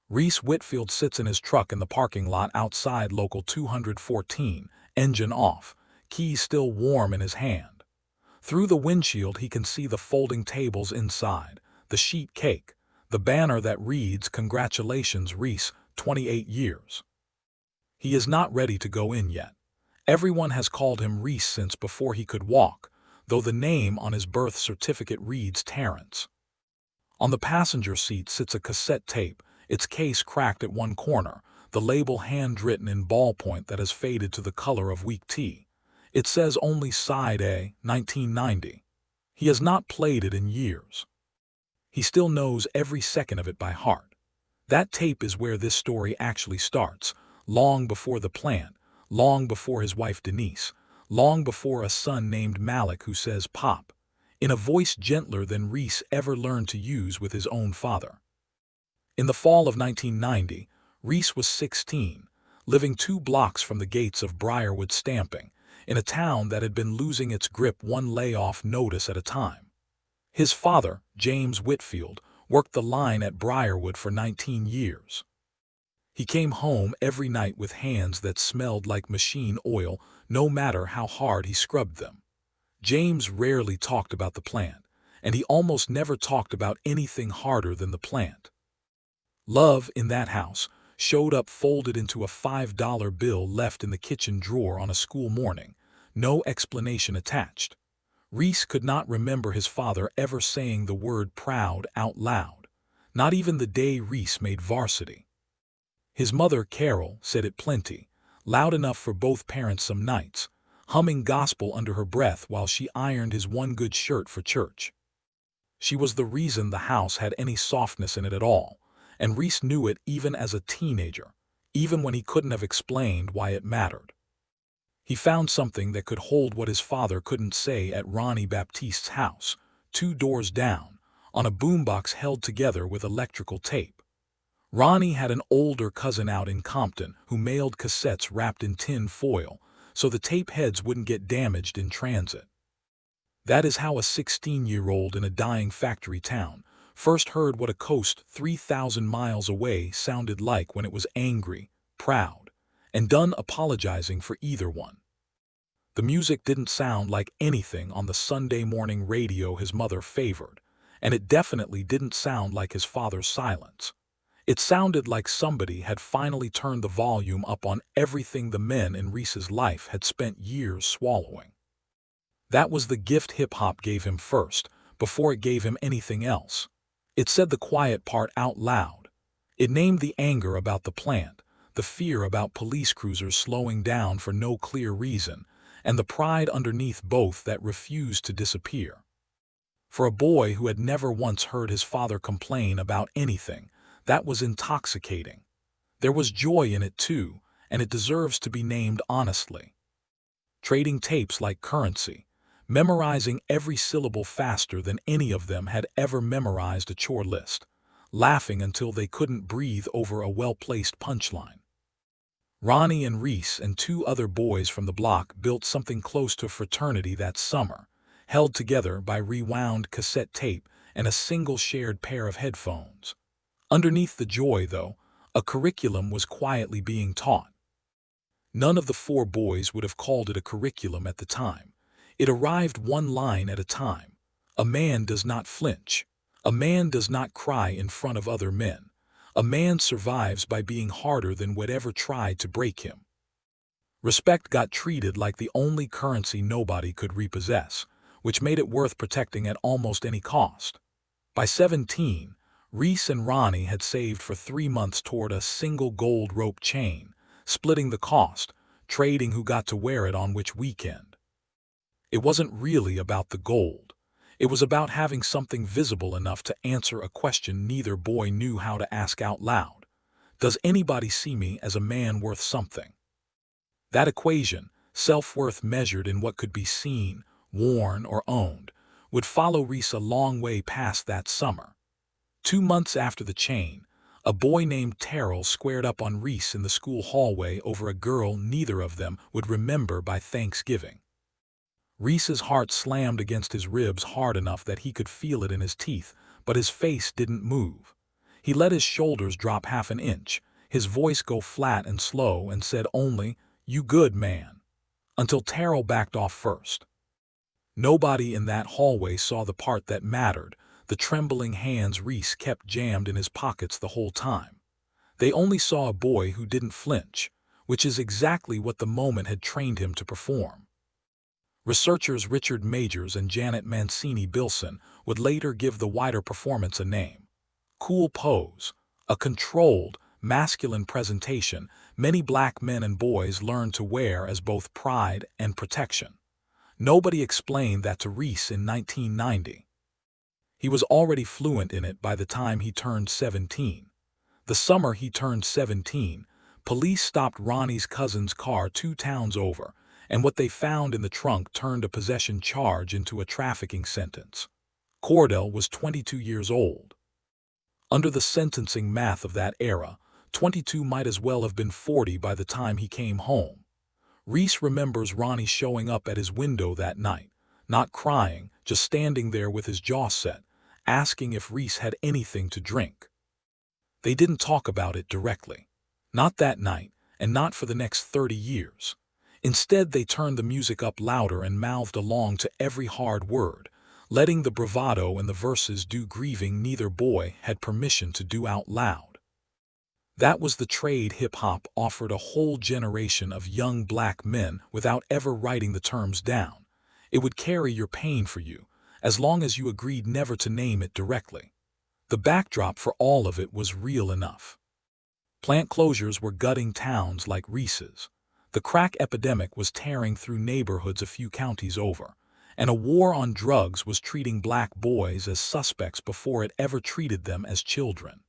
Reese Whitfield sits in his truck in the parking lot outside Local 214, engine off, keys still warm in his hand. Through the windshield he can see the folding tables inside, the sheet cake, the banner that reads, "Congratulations, Reese, 28 years." He is not ready to go in yet. Everyone has called him Reese since before he could walk, though the name on his birth certificate reads Terrence. On the passenger seat sits a cassette tape, its case cracked at one corner, the label handwritten in ballpoint that has faded to the color of weak tea. It says only Side A, 1990. He has not played it in years. He still knows every second of it by heart. That tape is where this story actually starts, long before the plant, long before his wife Denise, long before a son named Malik who says "Pop," in a voice gentler than Reese ever learned to use with his own father. In the fall of 1990, Reese was 16, living 2 blocks from the gates of Briarwood Stamping, in a town that had been losing its grip one layoff notice at a time. His father, James Whitfield, worked the line at Briarwood for 19 years. He came home every night with hands that smelled like machine oil, no matter how hard he scrubbed them. James rarely talked about the plant, and he almost never talked about anything harder than the plant. Love, in that house, showed up folded into a $5 bill left in the kitchen drawer on a school morning, no explanation attached. Reese could not remember his father ever saying the word proud out loud, not even the day Reese made varsity. His mother, Carol, said it plenty, loud enough for both parents some nights, humming gospel under her breath while she ironed his one good shirt for church. She was the reason the house had any softness in it at all, and Reese knew it even as a teenager, even when he couldn't have explained why it mattered. He found something that could hold what his father couldn't say at Ronnie Baptiste's house, 2 doors down, on a boombox held together with electrical tape. Ronnie had an older cousin out in Compton who mailed cassettes wrapped in tin foil, so the tape heads wouldn't get damaged in transit. That is how a 16-year-old in a dying factory town first heard what a coast 3,000 miles away sounded like when it was angry, proud, and done apologizing for either one. The music didn't sound like anything on the Sunday morning radio his mother favored, and it definitely didn't sound like his father's silence. It sounded like somebody had finally turned the volume up on everything the men in Reese's life had spent years swallowing. That was the gift hip-hop gave him first, before it gave him anything else. It said the quiet part out loud. It named the anger about the plant, the fear about police cruisers slowing down for no clear reason, and the pride underneath both that refused to disappear. For a boy who had never once heard his father complain about anything, that was intoxicating. There was joy in it too, and it deserves to be named honestly. Trading tapes like currency, memorizing every syllable faster than any of them had ever memorized a chore list, laughing until they couldn't breathe over a well-placed punchline. Ronnie and Reese and 2 other boys from the block built something close to a fraternity that summer, held together by rewound cassette tape and a single shared pair of headphones. Underneath the joy, though, a curriculum was quietly being taught. None of the 4 boys would have called it a curriculum at the time. It arrived one line at a time. A man does not flinch. A man does not cry in front of other men. A man survives by being harder than whatever tried to break him. Respect got treated like the only currency nobody could repossess, which made it worth protecting at almost any cost. By 17, Reese and Ronnie had saved for 3 months toward a single gold rope chain, splitting the cost, trading who got to wear it on which weekend. It wasn't really about the gold. It was about having something visible enough to answer a question neither boy knew how to ask out loud. Does anybody see me as a man worth something? That equation, self-worth measured in what could be seen, worn, or owned, would follow Reese a long way past that summer. 2 months after the chain, a boy named Terrell squared up on Reese in the school hallway over a girl neither of them would remember by Thanksgiving. Reese's heart slammed against his ribs hard enough that he could feel it in his teeth, but his face didn't move. He let his shoulders drop half an inch, his voice go flat and slow, and said only, "You good, man," until Terrell backed off first. Nobody in that hallway saw the part that mattered, the trembling hands Reese kept jammed in his pockets the whole time. They only saw a boy who didn't flinch, which is exactly what the moment had trained him to perform. Researchers Richard Majors and Janet Mancini Bilson would later give the wider performance a name. Cool pose, a controlled, masculine presentation many black men and boys learned to wear as both pride and protection. Nobody explained that to Reese in 1990. He was already fluent in it by the time he turned 17. The summer he turned 17, police stopped Ronnie's cousin's car 2 towns over, and what they found in the trunk turned a possession charge into a trafficking sentence. Cordell was 22 years old. Under the sentencing math of that era, 22 might as well have been 40 by the time he came home. Reese remembers Ronnie showing up at his window that night, not crying, just standing there with his jaw set, asking if Reese had anything to drink. They didn't talk about it directly. Not that night, and not for the next 30 years. Instead, they turned the music up louder and mouthed along to every hard word, letting the bravado and the verses do grieving neither boy had permission to do out loud. That was the trade hip-hop offered a whole generation of young black men without ever writing the terms down. It would carry your pain for you, as long as you agreed never to name it directly. The backdrop for all of it was real enough. Plant closures were gutting towns like Reese's. The crack epidemic was tearing through neighborhoods a few counties over, and a war on drugs was treating black boys as suspects before it ever treated them as children.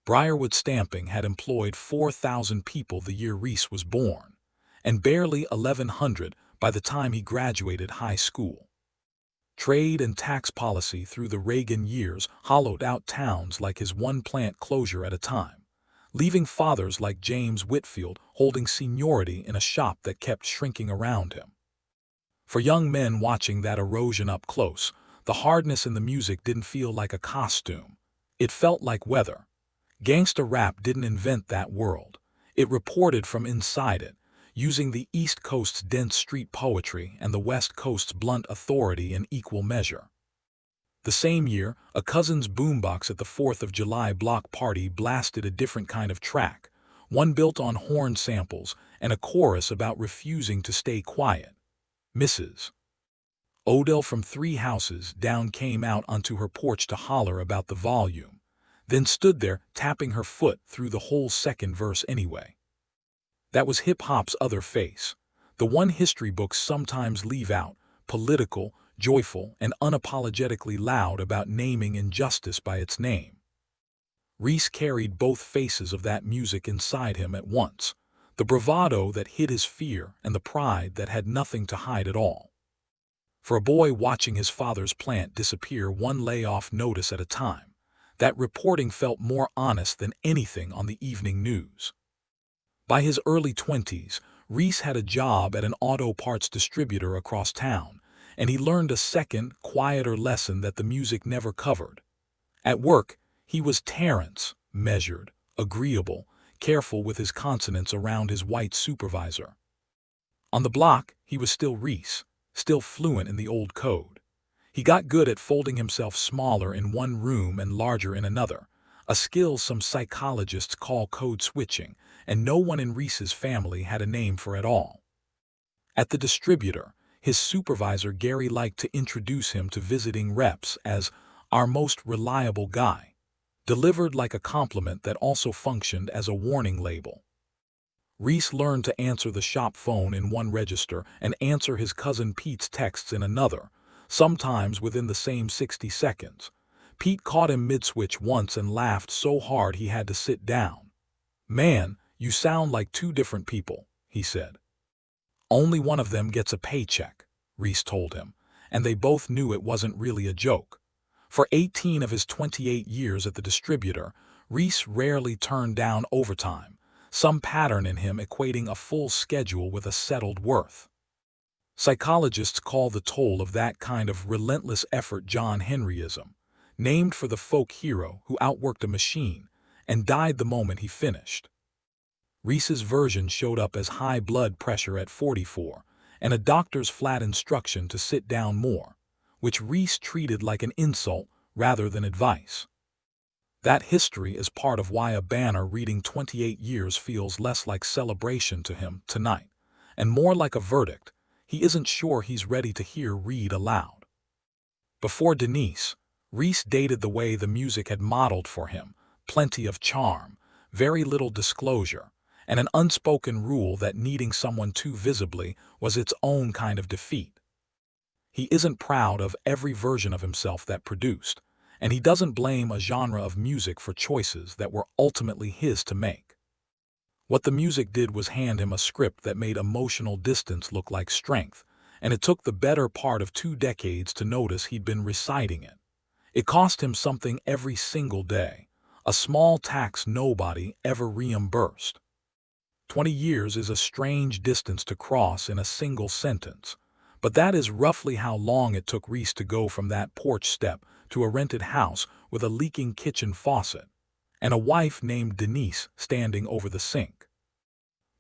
Briarwood Stamping had employed 4,000 people the year Reese was born, and barely 1,100 by the time he graduated high school. Trade and tax policy through the Reagan years hollowed out towns like his one plant closure at a time, leaving fathers like James Whitfield holding seniority in a shop that kept shrinking around him. For young men watching that erosion up close, the hardness in the music didn't feel like a costume. It felt like weather. Gangsta rap didn't invent that world. It reported from inside it, using the East Coast's dense street poetry and the West Coast's blunt authority in equal measure. The same year, a cousin's boombox at the 4th of July block party blasted a different kind of track, one built on horn samples and a chorus about refusing to stay quiet. Mrs. Odell from 3 houses down came out onto her porch to holler about the volume, then stood there tapping her foot through the whole second verse anyway. That was hip-hop's other face, the one history books sometimes leave out, political, joyful, and unapologetically loud about naming injustice by its name. Reese carried both faces of that music inside him at once, the bravado that hid his fear and the pride that had nothing to hide at all. For a boy watching his father's plant disappear one layoff notice at a time, that reporting felt more honest than anything on the evening news. By his early 20s, Reese had a job at an auto parts distributor across town, and he learned a second, quieter lesson that the music never covered. At work, he was Terrence, measured, agreeable, careful with his consonants around his white supervisor. On the block, he was still Reese, still fluent in the old code. He got good at folding himself smaller in one room and larger in another, a skill some psychologists call code switching, and no one in Reese's family had a name for it all. At the distributor, his supervisor Gary liked to introduce him to visiting reps as our most reliable guy, delivered like a compliment that also functioned as a warning label. Reese learned to answer the shop phone in one register and answer his cousin Pete's texts in another, sometimes within the same 60 seconds. Pete caught him mid-switch once and laughed so hard he had to sit down. "Man, you sound like 2 different people," he said. "Only one of them gets a paycheck," Reese told him, and they both knew it wasn't really a joke. For 18 of his 28 years at the distributor, Reese rarely turned down overtime, some pattern in him equating a full schedule with a settled worth. Psychologists call the toll of that kind of relentless effort John Henryism. named for the folk hero who outworked a machine and died the moment he finished. Reese's version showed up as high blood pressure at 44 and a doctor's flat instruction to sit down more, which Reese treated like an insult rather than advice. That history is part of why a banner reading 28 years feels less like celebration to him tonight, and more like a verdict he isn't sure he's ready to hear read aloud. Before Denise, Reese dated the way the music had modeled for him: plenty of charm, very little disclosure, and an unspoken rule that needing someone too visibly was its own kind of defeat. He isn't proud of every version of himself that produced, and he doesn't blame a genre of music for choices that were ultimately his to make. What the music did was hand him a script that made emotional distance look like strength, and it took the better part of 2 decades to notice he'd been reciting it. It cost him something every single day, a small tax nobody ever reimbursed. 20 years is a strange distance to cross in a single sentence, but that is roughly how long it took Reese to go from that porch step to a rented house with a leaking kitchen faucet and a wife named Denise standing over the sink.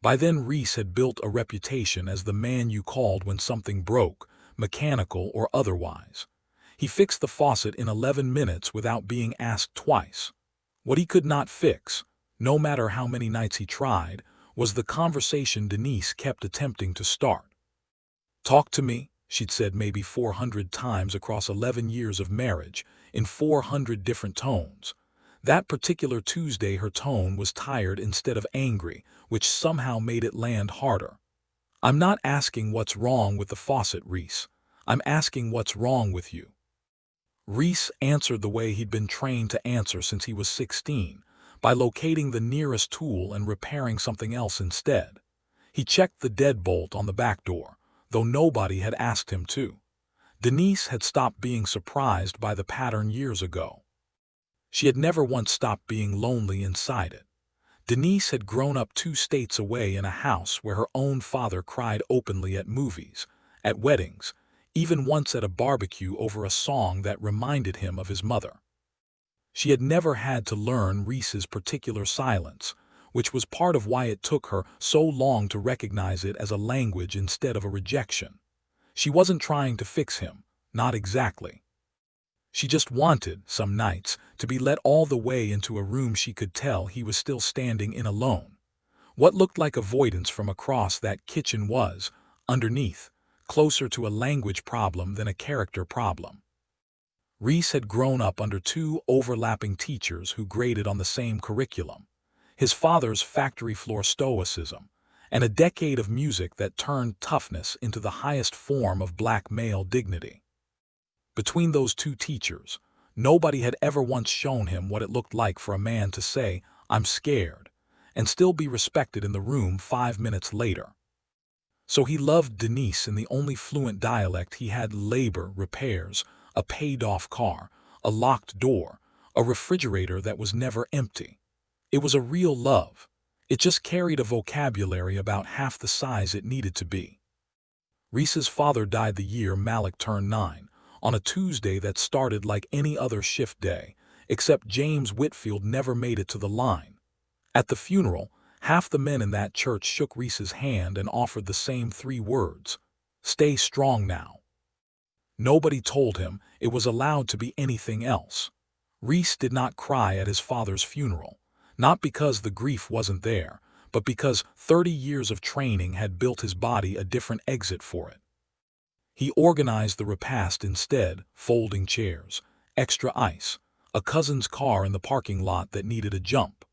By then, Reese had built a reputation as the man you called when something broke, mechanical or otherwise. He fixed the faucet in 11 minutes without being asked twice. What he could not fix, no matter how many nights he tried, was the conversation Denise kept attempting to start. "Talk to me," she'd said maybe 400 times across 11 years of marriage, in 400 different tones. That particular Tuesday her tone was tired instead of angry, which somehow made it land harder. "I'm not asking what's wrong with the faucet, Reese. I'm asking what's wrong with you." Reese answered the way he'd been trained to answer since he was 16, by locating the nearest tool and repairing something else instead. He checked the deadbolt on the back door, though nobody had asked him to. Denise had stopped being surprised by the pattern years ago. She had never once stopped being lonely inside it. Denise had grown up 2 states away in a house where her own father cried openly at movies, at weddings, even once at a barbecue over a song that reminded him of his mother. She had never had to learn Reese's particular silence, which was part of why it took her so long to recognize it as a language instead of a rejection. She wasn't trying to fix him, not exactly. She just wanted, some nights, to be let all the way into a room she could tell he was still standing in alone. What looked like avoidance from across that kitchen was, underneath, closer to a language problem than a character problem. Reese had grown up under 2 overlapping teachers who graded on the same curriculum: his father's factory floor stoicism, and a decade of music that turned toughness into the highest form of black male dignity. Between those 2 teachers, nobody had ever once shown him what it looked like for a man to say, "I'm scared," and still be respected in the room 5 minutes later. So he loved Denise in the only fluent dialect he had: labor, repairs, a paid-off car, a locked door, a refrigerator that was never empty. It was a real love. It just carried a vocabulary about half the size it needed to be. Reese's father died the year Malik turned 9, on a Tuesday that started like any other shift day, except James Whitfield never made it to the line. At the funeral, half the men in that church shook Reese's hand and offered the same 3 words: "Stay strong now." Nobody told him it was allowed to be anything else. Reese did not cry at his father's funeral, not because the grief wasn't there, but because 30 years of training had built his body a different exit for it. He organized the repast instead: folding chairs, extra ice, a cousin's car in the parking lot that needed a jump.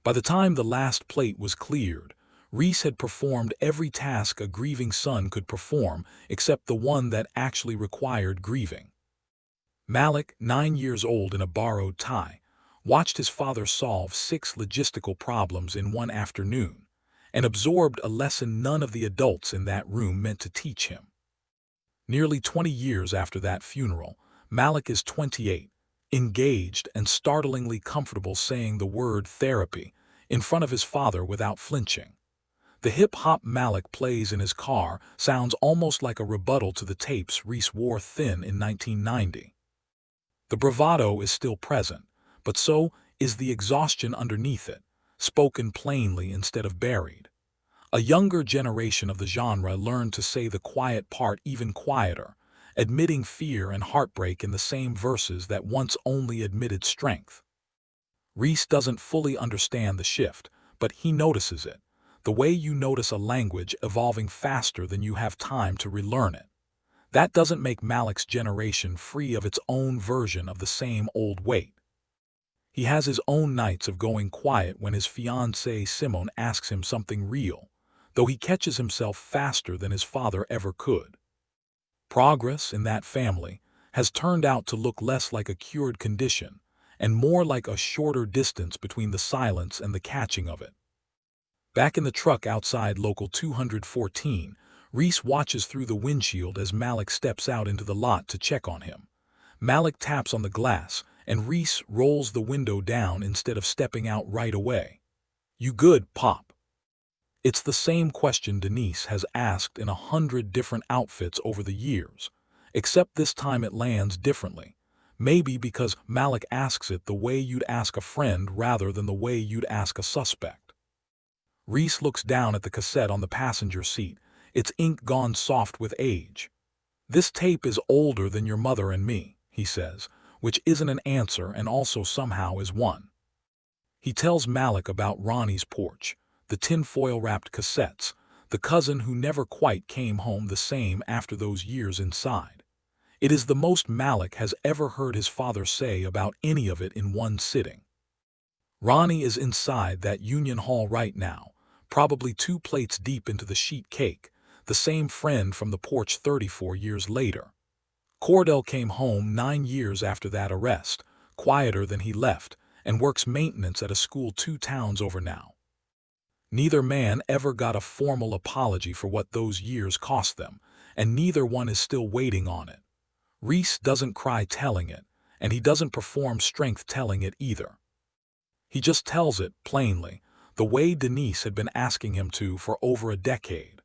By the time the last plate was cleared, Reese had performed every task a grieving son could perform except the one that actually required grieving. Malik, 9 years old in a borrowed tie, watched his father solve 6 logistical problems in one afternoon, and absorbed a lesson none of the adults in that room meant to teach him. Nearly 20 years after that funeral, Malik is 28, engaged and startlingly comfortable saying the word therapy in front of his father without flinching. The hip-hop Malik plays in his car sounds almost like a rebuttal to the tapes Reese wore thin in 1990. The bravado is still present, but so is the exhaustion underneath it, spoken plainly instead of buried. A younger generation of the genre learned to say the quiet part even quieter, admitting fear and heartbreak in the same verses that once only admitted strength. Reese doesn't fully understand the shift, but he notices it, the way you notice a language evolving faster than you have time to relearn it. That doesn't make Malik's generation free of its own version of the same old weight. He has his own nights of going quiet when his fiancée Simone asks him something real, though he catches himself faster than his father ever could. Progress in that family has turned out to look less like a cured condition and more like a shorter distance between the silence and the catching of it. Back in the truck outside Local 214, Reese watches through the windshield as Malik steps out into the lot to check on him. Malik taps on the glass, and Reese rolls the window down instead of stepping out right away. "You good, Pop?" It's the same question Denise has asked in 100 different outfits over the years, except this time it lands differently. Maybe because Malik asks it the way you'd ask a friend rather than the way you'd ask a suspect. Reese looks down at the cassette on the passenger seat, its ink gone soft with age. "This tape is older than your mother and me," he says, which isn't an answer and also somehow is one. He tells Malik about Ronnie's porch, the tinfoil-wrapped cassettes, the cousin who never quite came home the same after those years inside. It is the most Malik has ever heard his father say about any of it in one sitting. Ronnie is inside that Union Hall right now, probably 2 plates deep into the sheet cake, the same friend from the porch 34 years later. Cordell came home 9 years after that arrest, quieter than he left, and works maintenance at a school 2 towns over now. Neither man ever got a formal apology for what those years cost them, and neither one is still waiting on it. Reese doesn't cry telling it, and he doesn't perform strength telling it either. He just tells it, plainly, the way Denise had been asking him to for over a decade.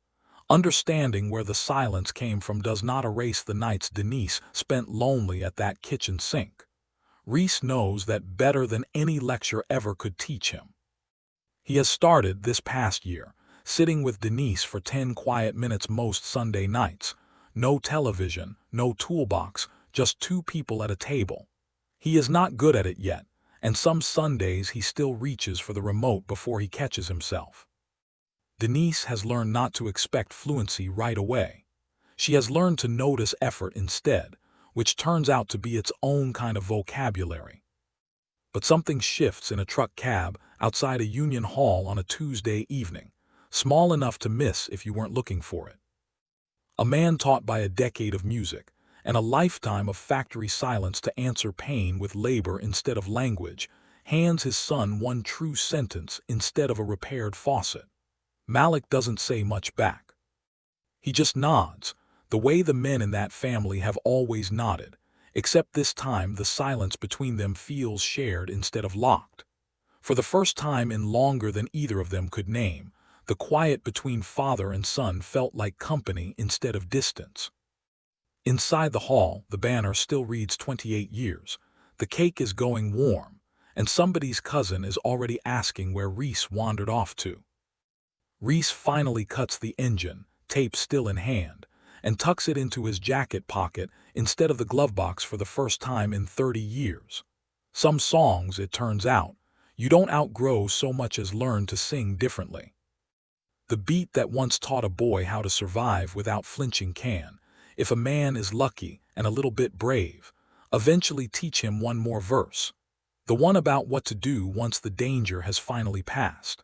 Understanding where the silence came from does not erase the nights Denise spent lonely at that kitchen sink. Reese knows that better than any lecture ever could teach him. He has started this past year, sitting with Denise for 10 quiet minutes most Sunday nights. No television, no toolbox, just 2 people at a table. He is not good at it yet, and some Sundays he still reaches for the remote before he catches himself. Denise has learned not to expect fluency right away. She has learned to notice effort instead, which turns out to be its own kind of vocabulary. But something shifts in a truck cab outside a Union Hall on a Tuesday evening, small enough to miss if you weren't looking for it. A man taught by a decade of music and a lifetime of factory silence to answer pain with labor instead of language, hands his son one true sentence instead of a repaired faucet. Malik doesn't say much back. He just nods, the way the men in that family have always nodded, except this time the silence between them feels shared instead of locked. For the first time in longer than either of them could name, the quiet between father and son felt like company instead of distance. Inside the hall, the banner still reads 28 years. The cake is going warm, and somebody's cousin is already asking where Reese wandered off to. Reese finally cuts the engine, tape still in hand, and tucks it into his jacket pocket instead of the glove box for the first time in 30 years. Some songs, it turns out, you don't outgrow so much as learn to sing differently. The beat that once taught a boy how to survive without flinching can, if a man is lucky and a little bit brave, eventually teach him one more verse. The one about what to do once the danger has finally passed.